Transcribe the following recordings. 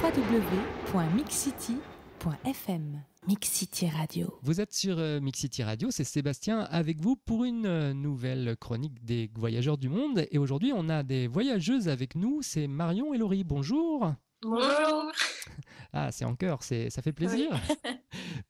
www.mixcity.fm. Mix City Radio. Vous êtes sur Mix City Radio, c'est Sébastien avec vous pour une nouvelle chronique des voyageurs du monde. Et aujourd'hui, on a des voyageuses avec nous, c'est Marion et Laurie. Bonjour. Bonjour. Ah, c'est en chœur, ça fait plaisir. Oui.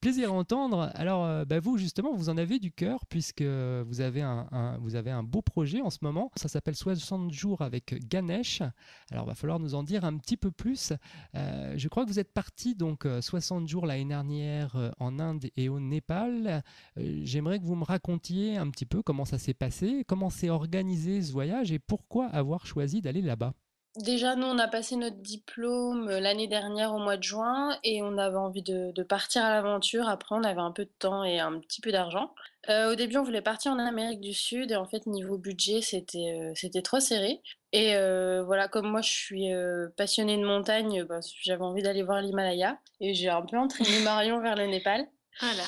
Plaisir à entendre. Alors, vous, justement, vous en avez du cœur puisque vous avez un beau projet en ce moment. Ça s'appelle 60 jours avec Ganesh. Alors, il va falloir nous en dire un petit peu plus. Je crois que vous êtes parti donc 60 jours l'année dernière en Inde et au Népal. J'aimerais que vous me racontiez un petit peu comment ça s'est passé, comment s'est organisé ce voyage et pourquoi avoir choisi d'aller là-bas. Déjà, nous, on a passé notre diplôme l'année dernière au mois de juin et on avait envie de partir à l'aventure. Après, on avait un peu de temps et un petit peu d'argent. Au début, on voulait partir en Amérique du Sud et en fait, niveau budget, c'était trop serré. Et voilà, comme moi, je suis passionnée de montagne, j'avais envie d'aller voir l'Himalaya et j'ai un peu entraîné Marion vers le Népal. Voilà.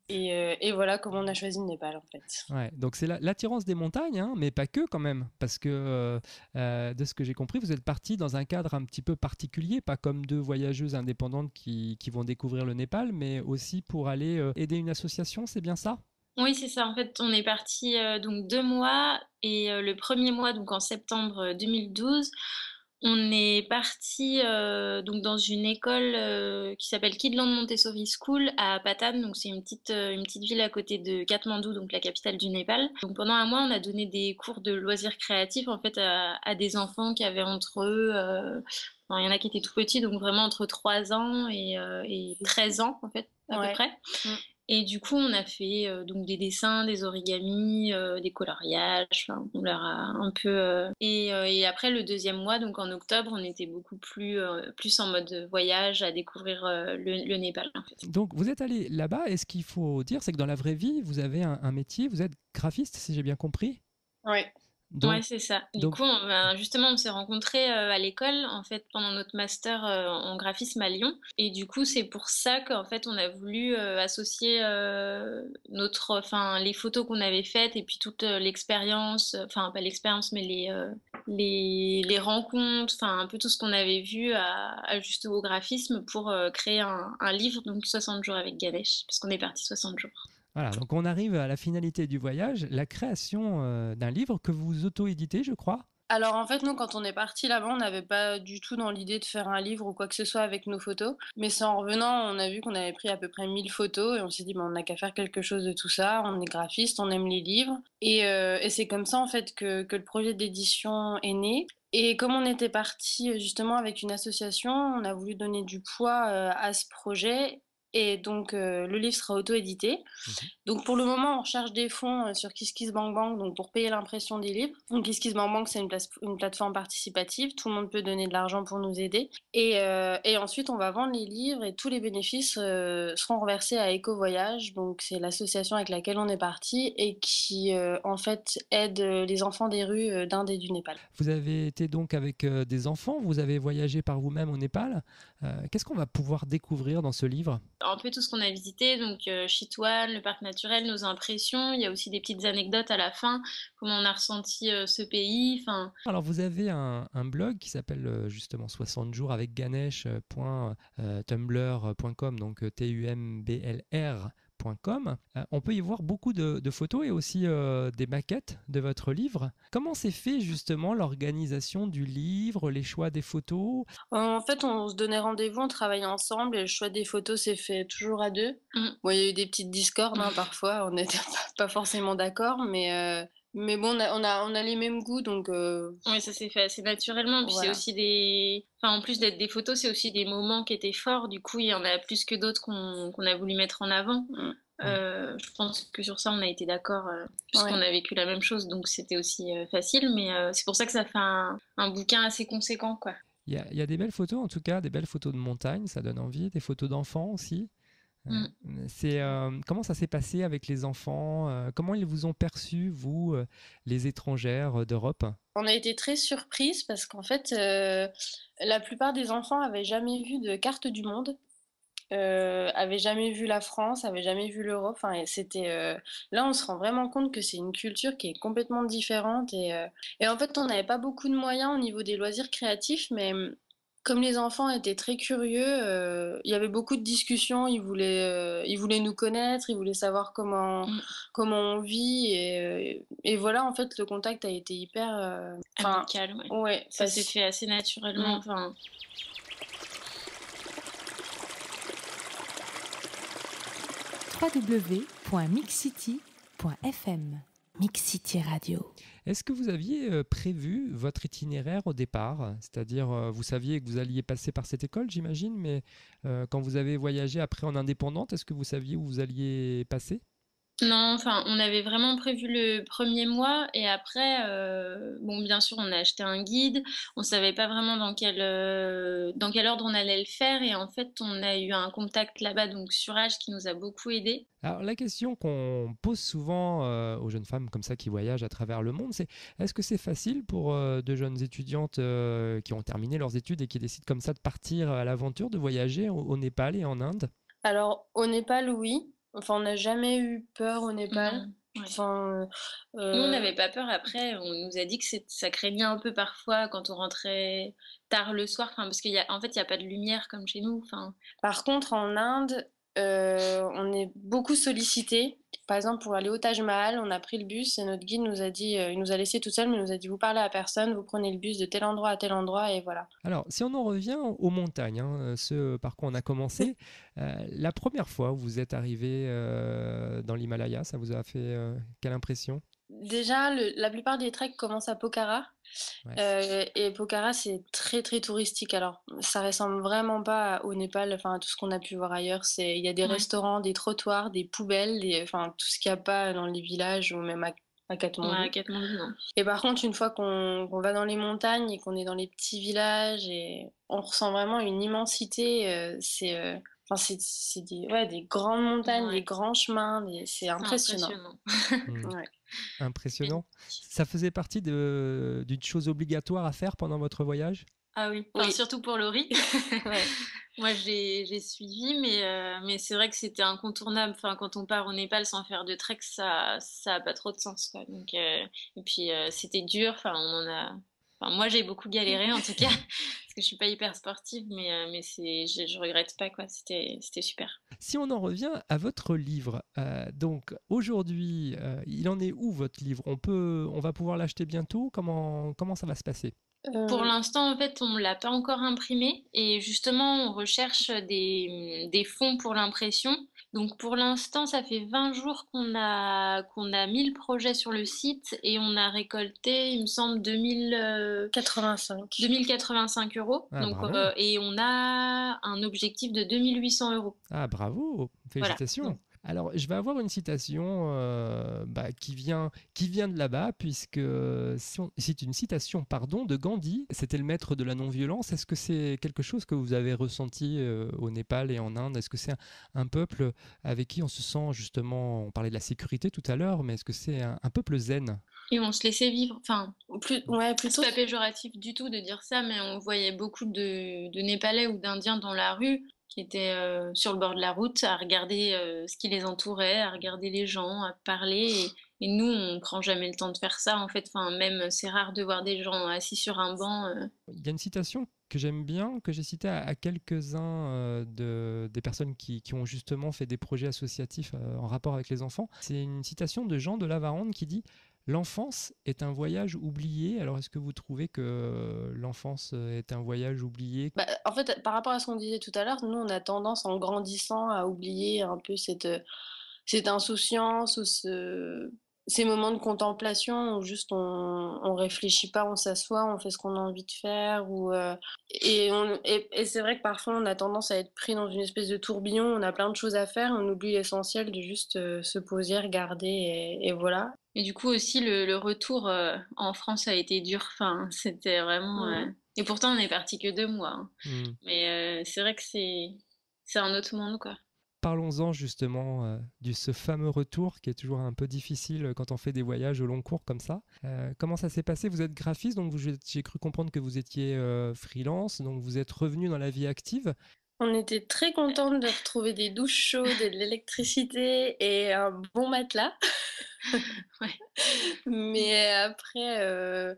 Et voilà comment on a choisi le Népal, en fait. Ouais, donc c'est l'attirance des montagnes, hein, mais pas que quand même, parce que de ce que j'ai compris, vous êtes parti dans un cadre un petit peu particulier, pas comme deux voyageuses indépendantes qui vont découvrir le Népal, mais aussi pour aller aider une association, c'est bien ça? Oui, c'est ça. En fait, on est parti donc 2 mois et le premier mois, donc en septembre 2012, on est parti donc dans une école qui s'appelle Kidland Montessori School à Patan. Donc c'est une petite ville à côté de Katmandou, donc la capitale du Népal. Donc pendant un mois, on a donné des cours de loisirs créatifs en fait à des enfants qui avaient entre eux, enfin, il y en a qui étaient tout petits, donc vraiment entre 3 ans et 13 ans en fait à peu près. Mm. Et du coup, on a fait donc des dessins, des origamis, des coloriages. Enfin, on leur a un peu. Et après le deuxième mois, donc en octobre, on était beaucoup plus en mode voyage à découvrir le Népal en fait. Donc vous êtes allé là-bas, et ce qu'il faut dire, c'est que dans la vraie vie, vous avez un métier, vous êtes graphiste, si j'ai bien compris. Ouais. Donc, Ouais, c'est ça. Du donc coup, justement, on s'est rencontrés à l'école, en fait, pendant notre master en graphisme à Lyon. Et du coup, c'est pour ça qu'en fait, on a voulu associer enfin, les photos qu'on avait faites et puis toute l'expérience, enfin, pas l'expérience, mais les rencontres, enfin, un peu tout ce qu'on avait vu à juste au graphisme pour créer un livre, donc 60 jours avec Ganesh, parce qu'on est parti 60 jours. voilà, donc on arrive à la finalité du voyage, la création d'un livre que vous auto-éditez, je crois. Alors en fait, nous, quand on est parti là-bas, on n'avait pas du tout dans l'idée de faire un livre ou quoi que ce soit avec nos photos. Mais c'est en revenant, on a vu qu'on avait pris à peu près 1000 photos et on s'est dit, on n'a qu'à faire quelque chose de tout ça. On est graphiste, on aime les livres. Et c'est comme ça en fait que le projet d'édition est né. Et comme on était parti justement avec une association, on a voulu donner du poids à ce projet. Et donc le livre sera auto-édité. Mhm. Donc pour le moment, on recherche des fonds sur KissKissBankBank donc pour payer l'impression des livres. Donc KissKissBankBank, c'est une plateforme participative. Tout le monde peut donner de l'argent pour nous aider. Et ensuite, on va vendre les livres et tous les bénéfices seront reversés à Eco-Voyage. Donc c'est l'association avec laquelle on est parti et qui en fait aide les enfants des rues d'Inde et du Népal. Vous avez été donc avec des enfants, vous avez voyagé par vous-même au Népal. Qu'est-ce qu'on va pouvoir découvrir dans ce livre? Un peu tout ce qu'on a visité, donc Chitwan, le parc naturel, nos impressions. Il y a aussi des petites anecdotes à la fin, comment on a ressenti ce pays. Enfin, Alors vous avez un blog qui s'appelle justement 60 jours avec Ganesh.tumblr.com, donc TUMBLR.com. On peut y voir beaucoup de photos et aussi des maquettes de votre livre. Comment s'est fait justement l'organisation du livre, les choix des photos? En fait, on se donnait rendez-vous, on travaillait ensemble et le choix des photos s'est fait toujours à deux. Bon, il y a eu des petites discordes, hein, parfois, on n'était pas forcément d'accord, mais bon, on a les mêmes goûts, donc oui, ça s'est fait assez naturellement. Puis voilà. c'est aussi des. Enfin, en plus d'être des photos, c'est aussi des moments qui étaient forts. Du coup, il y en a plus que d'autres qu'on a voulu mettre en avant. Je pense que sur ça, on a été d'accord, puisqu'on Ouais. a vécu la même chose, donc c'était aussi facile. Mais c'est pour ça que ça fait un bouquin assez conséquent, quoi. Il y a des belles photos, en tout cas, des belles photos de montagne, ça donne envie, des photos d'enfants aussi. Mm. Comment ça s'est passé avec les enfants? Comment ils vous ont perçu, vous, les étrangères d'Europe? On a été très surprises parce qu'en fait, la plupart des enfants avaient jamais vu de carte du monde. Avait jamais vu la France, avait jamais vu l'Europe. Enfin, et c'était là, on se rend vraiment compte que c'est une culture qui est complètement différente et en fait, on n'avait pas beaucoup de moyens au niveau des loisirs créatifs, mais Comme les enfants étaient très curieux, il y avait beaucoup de discussions. Ils voulaient nous connaître, ils voulaient savoir Mmh. comment on vit et voilà, en fait, le contact a été hyper, enfin, Amical, ouais. ouais, Ça s'est parce fait assez naturellement, mmh. enfin. www.mixcity.fm Mix City Radio. Est-ce que vous aviez prévu votre itinéraire au départ? C'est-à-dire, vous saviez que vous alliez passer par cette école, j'imagine, mais quand vous avez voyagé après en indépendante, est-ce que vous saviez où vous alliez passer? Non, enfin, on avait vraiment prévu le premier mois et après, bon, bien sûr, on a acheté un guide. On savait pas vraiment dans quel ordre on allait le faire et en fait, on a eu un contact là-bas, donc Surage, qui nous a beaucoup aidés. Alors, la question qu'on pose souvent aux jeunes femmes comme ça qui voyagent à travers le monde, c'est est-ce que c'est facile pour de jeunes étudiantes qui ont terminé leurs études et qui décident comme ça de partir à l'aventure, de voyager au Népal et en Inde? Alors au Népal, oui. Enfin, on n'a jamais eu peur au Népal. Non, ouais. Enfin, Nous, on n'avait pas peur. Après, on nous a dit que ça craignait un peu parfois quand on rentrait tard le soir, enfin, parce en fait, il y a pas de lumière comme chez nous, enfin. par contre, en Inde, on est beaucoup sollicité. Par exemple, pour aller au Taj Mahal, on a pris le bus et notre guide nous a dit, il nous a laissés tout seuls, mais il nous a dit: «Vous parlez à personne, vous prenez le bus de tel endroit à tel endroit et voilà». Alors, si on en revient aux montagnes, hein, ce par quoi on a commencé, la première fois où vous êtes arrivé dans l'Himalaya, ça vous a fait quelle impression? Déjà, la plupart des treks commencent à Pokhara. Ouais. Et Pokhara, c'est très, très touristique. Alors, ça ressemble vraiment pas au Népal, enfin, à tout ce qu'on a pu voir ailleurs. Il y a des Ouais, restaurants, des trottoirs, des poubelles, enfin, tout ce qu'il y a pas dans les villages ou même à ouais, à Katmandou. Katmandou, non. Et par contre, une fois qu'on va dans les montagnes et qu'on est dans les petits villages et on ressent vraiment une immensité, enfin, c'est des grandes montagnes, des Ouais, grands chemins, c'est c'est impressionnant. impressionnant. Hmm. Ouais. Impressionnant. Magnifique. Ça faisait partie d'une chose obligatoire à faire pendant votre voyage? Ah oui, enfin, Oui, surtout pour le riz. ouais. Moi, j'ai suivi, mais c'est vrai que c'était incontournable. Enfin, quand on part au Népal sans faire de trek, ça a pas trop de sens, quoi. Donc, et puis, c'était dur. Enfin, enfin, moi, j'ai beaucoup galéré, en tout cas, parce que je suis pas hyper sportive, mais je regrette pas, quoi. C'était super. Si on en revient à votre livre, donc aujourd'hui, il en est où votre livre? On va pouvoir l'acheter bientôt? Comment ça va se passer? Pour Euh, l'instant, en fait, on l'a pas encore imprimé et justement, on recherche des fonds pour l'impression. Donc pour l'instant, ça fait 20 jours qu'on a mis le projet sur le site et on a récolté, il me semble, 85. 2085 euros. Ah, Donc, bravo! et on a un objectif de 2800 euros. Ah, bravo! Voilà. Félicitations! Donc, Alors, je vais avoir une citation qui vient de là-bas, puisque c'est une citation, pardon, de Gandhi. C'était le maître de la non-violence. Est-ce que c'est quelque chose que vous avez ressenti au Népal et en Inde? Est-ce que c'est un peuple avec qui on se sent justement, on parlait de la sécurité tout à l'heure, mais est-ce que c'est un peuple zen? et on se laissait vivre. Enfin, Ouais, c'est plutôt. pas péjoratif du tout de dire ça, mais on voyait beaucoup de Népalais ou d'Indiens dans la rue qui étaient sur le bord de la route à regarder ce qui les entourait, à regarder les gens, à parler. Et nous, on prend jamais le temps de faire ça en fait. Enfin, même c'est rare de voir des gens assis sur un banc. Il y a une citation que j'aime bien, que j'ai citée à quelques-uns des personnes qui ont justement fait des projets associatifs en rapport avec les enfants. C'est une citation de Jean de Lavarande qui dit: l'enfance est un voyage oublié. Alors, est-ce que vous trouvez que l'enfance est un voyage oublié? Bah, en fait, par rapport à ce qu'on disait tout à l'heure, nous, on a tendance, en grandissant, à oublier un peu cette insouciance ou ces moments de contemplation où juste on réfléchit pas, on s'assoit, on fait ce qu'on a envie de faire. Et c'est vrai que parfois, on a tendance à être pris dans une espèce de tourbillon, on a plein de choses à faire, on oublie l'essentiel de juste se poser, regarder et voilà. Et du coup aussi le retour en France a été dur. Enfin, c'était vraiment. Mm. Et pourtant, on est parti que 2 mois, hein. Hmm. Mais c'est vrai que c'est un autre monde, quoi. Parlons-en justement de ce fameux retour qui est toujours un peu difficile quand on fait des voyages au long cours comme ça. Comment ça s'est passé? Vous êtes graphiste, donc j'ai cru comprendre que vous étiez freelance, donc vous êtes revenu dans la vie active. On était très contentes de retrouver des douches chaudes et de l'électricité et un bon matelas. Ouais. Mais après,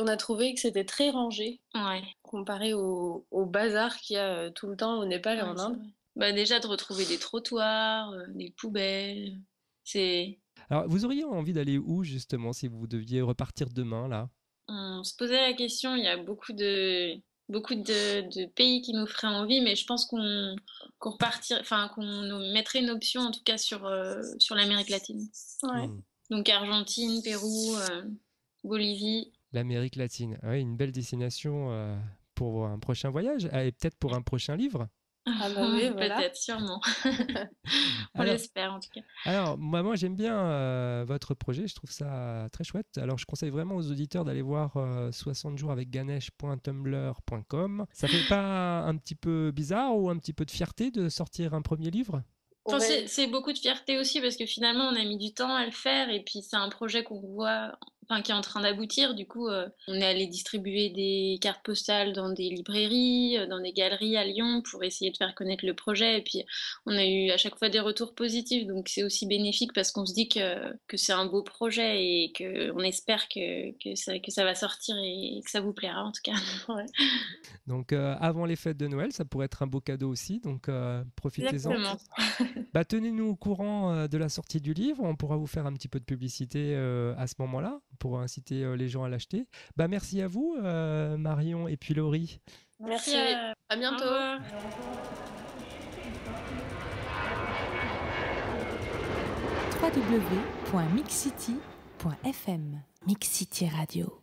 on a trouvé que c'était très rangé Ouais. comparé au bazar qu'il y a tout le temps au Népal et Ouais, en c'est Inde. vrai. Bah, déjà de retrouver des trottoirs, des poubelles, c'est Alors, vous auriez envie d'aller où justement si vous deviez repartir demain là? on se posait la question, il y a beaucoup de pays qui nous feraient envie, mais je pense qu'on repartir enfin qu'on nous mettrait une option en tout cas sur l'Amérique latine. Ouais. Hmm. Donc Argentine, Pérou, Bolivie. L'Amérique latine, oui, une belle destination pour un prochain voyage et peut-être pour un prochain livre. Ah bah oui, voilà. Peut-être, sûrement. On Alors, l'espère en tout cas. Alors, moi j'aime bien votre projet, je trouve ça très chouette. Alors, je conseille vraiment aux auditeurs d'aller voir 60 jours avec ganesh.tumblr.com. Ça fait pas un petit peu bizarre ou un petit peu de fierté de sortir un premier livre? Enfin, Ouais. c'est beaucoup de fierté aussi parce que finalement on a mis du temps à le faire et puis c'est un projet qu'on voit, enfin qui est en train d'aboutir. Du coup, on est allé distribuer des cartes postales dans des librairies, dans des galeries à Lyon pour essayer de faire connaître le projet. Et puis on a eu à chaque fois des retours positifs, donc c'est aussi bénéfique parce qu'on se dit que c'est un beau projet et que on espère que ça va sortir et que ça vous plaira en tout cas. Ouais. Donc, avant les fêtes de Noël, ça pourrait être un beau cadeau aussi, donc profitez-en. Exactement. Bah, tenez-nous au courant de la sortie du livre, on pourra vous faire un petit peu de publicité à ce moment-là pour inciter les gens à l'acheter. Bah, merci à vous, Marion et puis Laurie. Merci. à À bientôt. Au revoir. www.mixcity.fm Mix City Radio.